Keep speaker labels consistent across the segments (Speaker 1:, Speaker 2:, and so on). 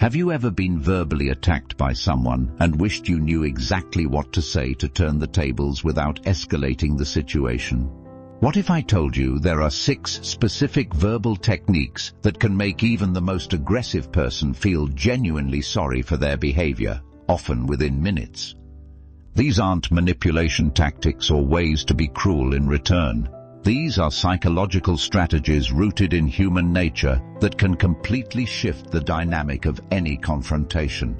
Speaker 1: Have you ever been verbally attacked by someone and wished you knew exactly what to say to turn the tables without escalating the situation? What if I told you there are 6 specific verbal techniques that can make even the most aggressive person feel genuinely sorry for their behavior, often within minutes? These aren't manipulation tactics or ways to be cruel in return. These are psychological strategies rooted in human nature that can completely shift the dynamic of any confrontation.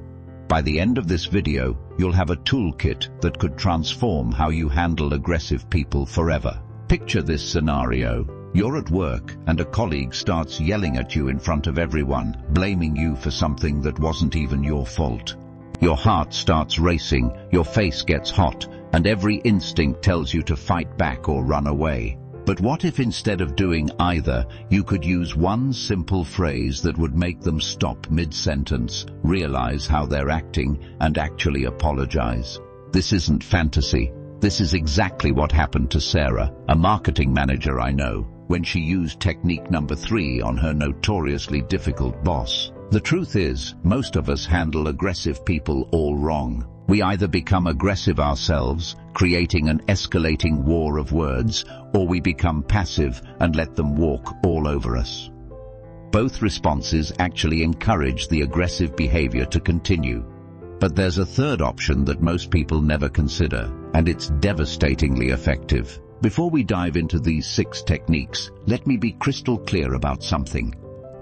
Speaker 1: By the end of this video, you'll have a toolkit that could transform how you handle aggressive people forever. Picture this scenario. You're at work and a colleague starts yelling at you in front of everyone, blaming you for something that wasn't even your fault. Your heart starts racing, your face gets hot, and every instinct tells you to fight back or run away. But what if instead of doing either, you could use one simple phrase that would make them stop mid-sentence, realize how they're acting, and actually apologize? This isn't fantasy. This is exactly what happened to Sarah, a marketing manager I know, when she used technique number 3 on her notoriously difficult boss. The truth is, most of us handle aggressive people all wrong. We either become aggressive ourselves, creating an escalating war of words, or we become passive and let them walk all over us. Both responses actually encourage the aggressive behavior to continue. But there's a third option that most people never consider, and it's devastatingly effective. Before we dive into these 6 techniques, let me be crystal clear about something.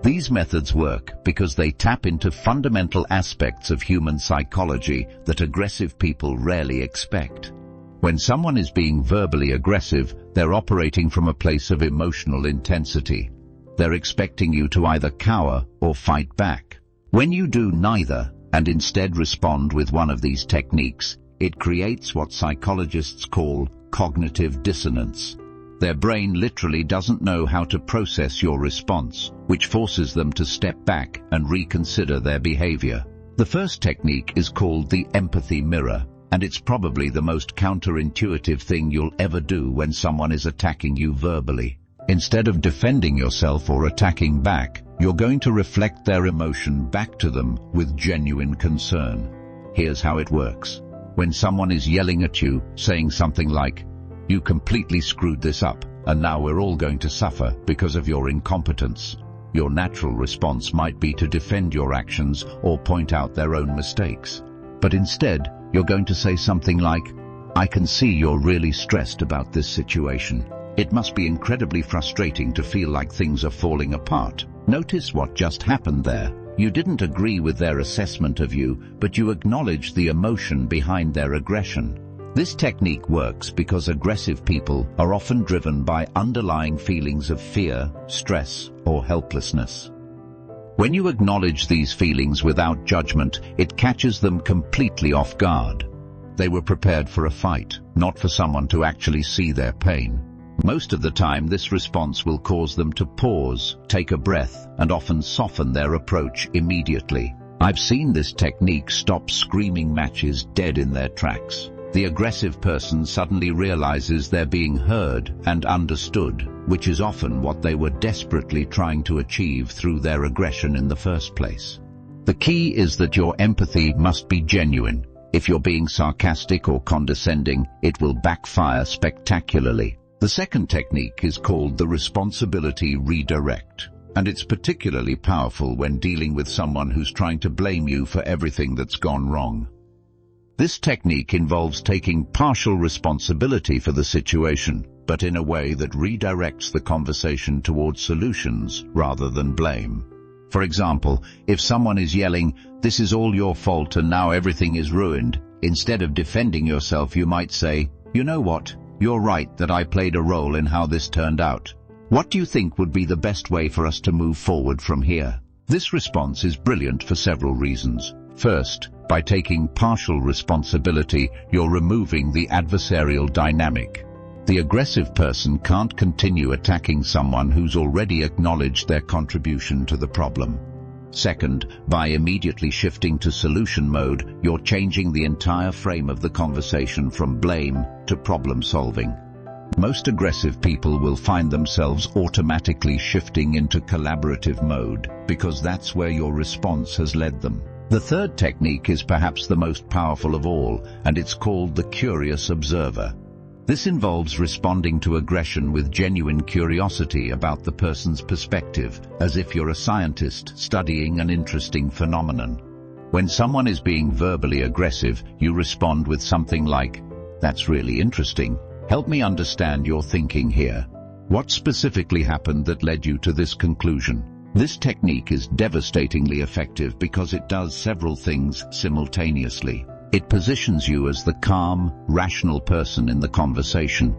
Speaker 1: These methods work because they tap into fundamental aspects of human psychology that aggressive people rarely expect. When someone is being verbally aggressive, they're operating from a place of emotional intensity. They're expecting you to either cower or fight back. When you do neither, and instead respond with one of these techniques, it creates what psychologists call cognitive dissonance. Their brain literally doesn't know how to process your response, which forces them to step back and reconsider their behavior. The first technique is called the empathy mirror, and it's probably the most counterintuitive thing you'll ever do when someone is attacking you verbally. Instead of defending yourself or attacking back, you're going to reflect their emotion back to them with genuine concern. Here's how it works. When someone is yelling at you, saying something like, "You completely screwed this up, and now we're all going to suffer because of your incompetence," your natural response might be to defend your actions or point out their own mistakes. But instead, you're going to say something like, "I can see you're really stressed about this situation. It must be incredibly frustrating to feel like things are falling apart." Notice what just happened there. You didn't agree with their assessment of you, but you acknowledged the emotion behind their aggression. This technique works because aggressive people are often driven by underlying feelings of fear, stress, or helplessness. When you acknowledge these feelings without judgment, it catches them completely off guard. They were prepared for a fight, not for someone to actually see their pain. Most of the time, this response will cause them to pause, take a breath, and often soften their approach immediately. I've seen this technique stop screaming matches dead in their tracks. The aggressive person suddenly realizes they're being heard and understood, which is often what they were desperately trying to achieve through their aggression in the first place. The key is that your empathy must be genuine. If you're being sarcastic or condescending, it will backfire spectacularly. The second technique is called the responsibility redirect, and it's particularly powerful when dealing with someone who's trying to blame you for everything that's gone wrong. This technique involves taking partial responsibility for the situation, but in a way that redirects the conversation towards solutions rather than blame. For example, if someone is yelling, "This is all your fault and now everything is ruined," instead of defending yourself, you might say, "You know what? You're right that I played a role in how this turned out. What do you think would be the best way for us to move forward from here?" This response is brilliant for several reasons. First, by taking partial responsibility, you're removing the adversarial dynamic. The aggressive person can't continue attacking someone who's already acknowledged their contribution to the problem. Second, by immediately shifting to solution mode, you're changing the entire frame of the conversation from blame to problem solving. Most aggressive people will find themselves automatically shifting into collaborative mode because that's where your response has led them. The third technique is perhaps the most powerful of all, and it's called the curious observer. This involves responding to aggression with genuine curiosity about the person's perspective, as if you're a scientist studying an interesting phenomenon. When someone is being verbally aggressive, you respond with something like, "That's really interesting. Help me understand your thinking here. What specifically happened that led you to this conclusion?" This technique is devastatingly effective because it does several things simultaneously. It positions you as the calm, rational person in the conversation.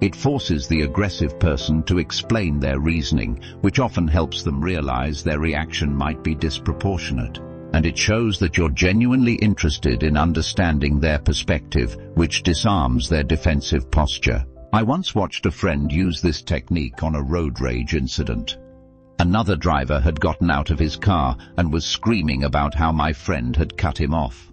Speaker 1: It forces the aggressive person to explain their reasoning, which often helps them realize their reaction might be disproportionate. And it shows that you're genuinely interested in understanding their perspective, which disarms their defensive posture. I once watched a friend use this technique on a road rage incident. Another driver had gotten out of his car and was screaming about how my friend had cut him off.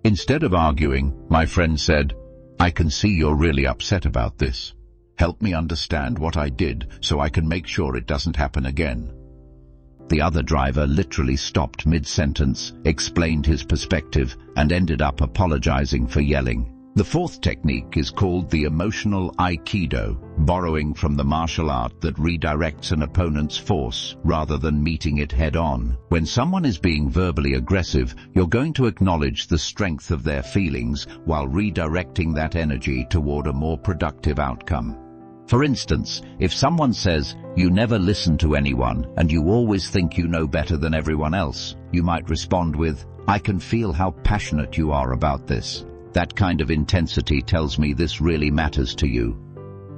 Speaker 1: Instead of arguing, my friend said, "I can see you're really upset about this. Help me understand what I did so I can make sure it doesn't happen again." The other driver literally stopped mid-sentence, explained his perspective, and ended up apologizing for yelling. The fourth technique is called the emotional Aikido, borrowing from the martial art that redirects an opponent's force rather than meeting it head-on. When someone is being verbally aggressive, you're going to acknowledge the strength of their feelings while redirecting that energy toward a more productive outcome. For instance, if someone says, "You never listen to anyone and you always think you know better than everyone else," you might respond with, "I can feel how passionate you are about this. That kind of intensity tells me this really matters to you."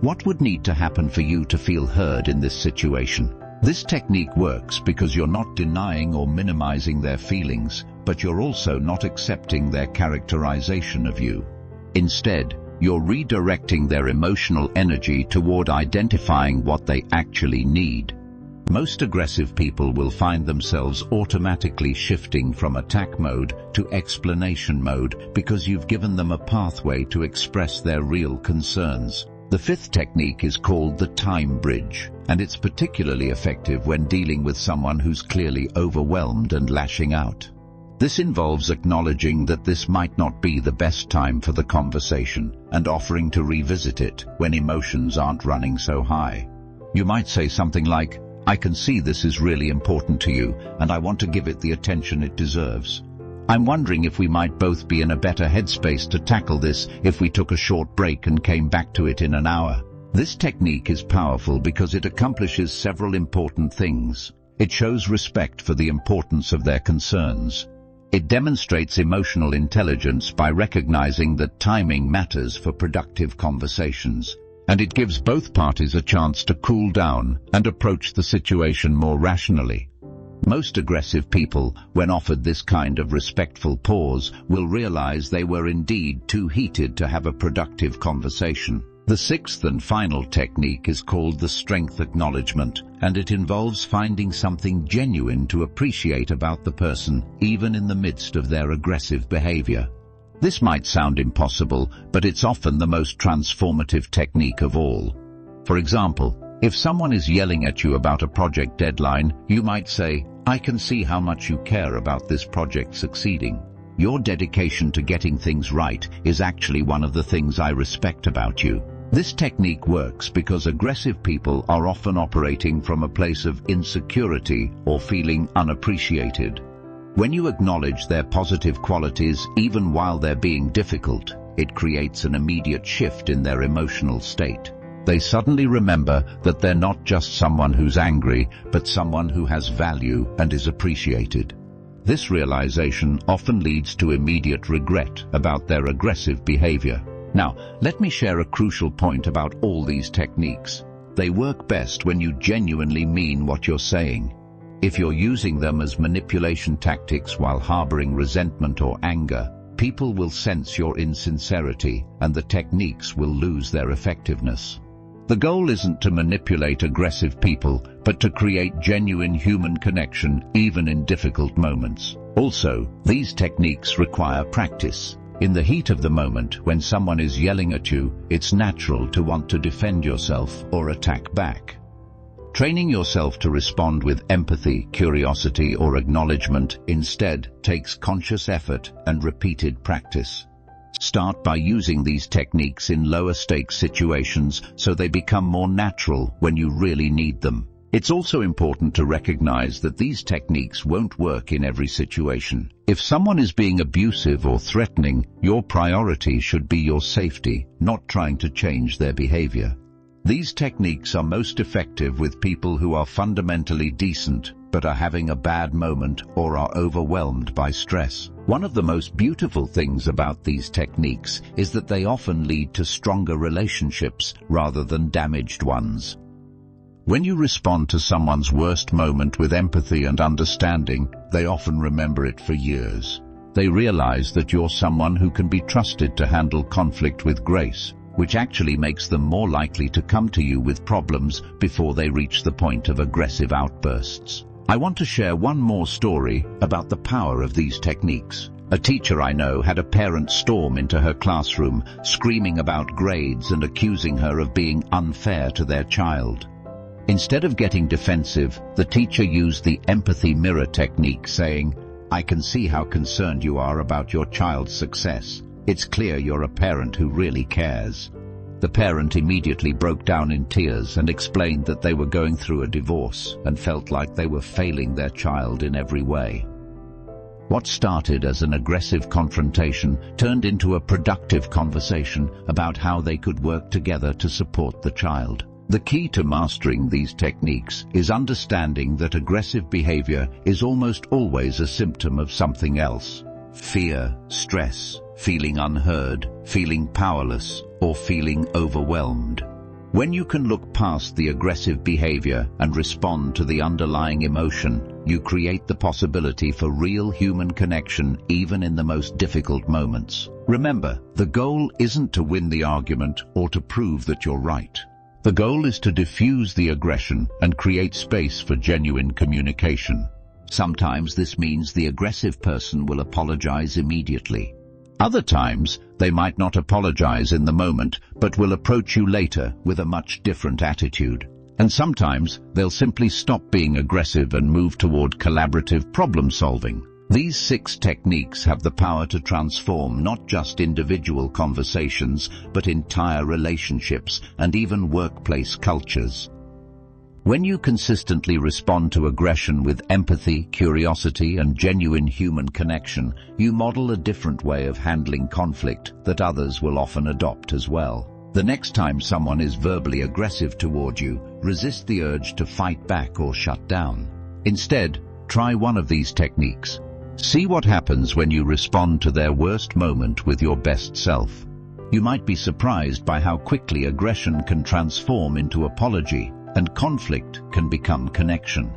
Speaker 1: What would need to happen for you to feel heard in this situation? This technique works because you're not denying or minimizing their feelings, but you're also not accepting their characterization of you. Instead, you're redirecting their emotional energy toward identifying what they actually need. Most aggressive people will find themselves automatically shifting from attack mode to explanation mode because you've given them a pathway to express their real concerns. The fifth technique is called the time bridge, and it's particularly effective when dealing with someone who's clearly overwhelmed and lashing out. This involves acknowledging that this might not be the best time for the conversation and offering to revisit it when emotions aren't running so high. You might say something like, "I can see this is really important to you, and I want to give it the attention it deserves. I'm wondering if we might both be in a better headspace to tackle this if we took a short break and came back to it in an hour." This technique is powerful because it accomplishes several important things. It shows respect for the importance of their concerns. It demonstrates emotional intelligence by recognizing that timing matters for productive conversations. And it gives both parties a chance to cool down and approach the situation more rationally. Most aggressive people, when offered this kind of respectful pause, will realize they were indeed too heated to have a productive conversation. The sixth and final technique is called the strength acknowledgement, and it involves finding something genuine to appreciate about the person, even in the midst of their aggressive behavior. This might sound impossible, but it's often the most transformative technique of all. For example, if someone is yelling at you about a project deadline, you might say, "I can see how much you care about this project succeeding. Your dedication to getting things right is actually one of the things I respect about you." This technique works because aggressive people are often operating from a place of insecurity or feeling unappreciated. When you acknowledge their positive qualities even while they're being difficult, it creates an immediate shift in their emotional state. They suddenly remember that they're not just someone who's angry, but someone who has value and is appreciated. This realization often leads to immediate regret about their aggressive behavior. Now, let me share a crucial point about all these techniques. They work best when you genuinely mean what you're saying. If you're using them as manipulation tactics while harboring resentment or anger, people will sense your insincerity and the techniques will lose their effectiveness. The goal isn't to manipulate aggressive people, but to create genuine human connection even in difficult moments. Also, these techniques require practice. In the heat of the moment, when someone is yelling at you, it's natural to want to defend yourself or attack back. Training yourself to respond with empathy, curiosity, or acknowledgement instead takes conscious effort and repeated practice. Start by using these techniques in lower-stakes situations so they become more natural when you really need them. It's also important to recognize that these techniques won't work in every situation. If someone is being abusive or threatening, your priority should be your safety, not trying to change their behavior. These techniques are most effective with people who are fundamentally decent but are having a bad moment or are overwhelmed by stress. One of the most beautiful things about these techniques is that they often lead to stronger relationships rather than damaged ones. When you respond to someone's worst moment with empathy and understanding, they often remember it for years. They realize that you're someone who can be trusted to handle conflict with grace, which actually makes them more likely to come to you with problems before they reach the point of aggressive outbursts. I want to share one more story about the power of these techniques. A teacher I know had a parent storm into her classroom, screaming about grades and accusing her of being unfair to their child. Instead of getting defensive, the teacher used the empathy mirror technique, saying, "I can see how concerned you are about your child's success. It's clear you're a parent who really cares." The parent immediately broke down in tears and explained that they were going through a divorce and felt like they were failing their child in every way. What started as an aggressive confrontation turned into a productive conversation about how they could work together to support the child. The key to mastering these techniques is understanding that aggressive behavior is almost always a symptom of something else: fear, stress, feeling unheard, feeling powerless, or feeling overwhelmed. When you can look past the aggressive behavior and respond to the underlying emotion, you create the possibility for real human connection even in the most difficult moments. Remember, the goal isn't to win the argument or to prove that you're right. The goal is to diffuse the aggression and create space for genuine communication. Sometimes this means the aggressive person will apologize immediately. Other times, they might not apologize in the moment, but will approach you later with a much different attitude. And sometimes, they'll simply stop being aggressive and move toward collaborative problem-solving. These 6 techniques have the power to transform not just individual conversations, but entire relationships and even workplace cultures. When you consistently respond to aggression with empathy, curiosity, and genuine human connection, you model a different way of handling conflict that others will often adopt as well. The next time someone is verbally aggressive toward you, resist the urge to fight back or shut down. Instead, try one of these techniques. See what happens when you respond to their worst moment with your best self. You might be surprised by how quickly aggression can transform into apology, and conflict can become connection.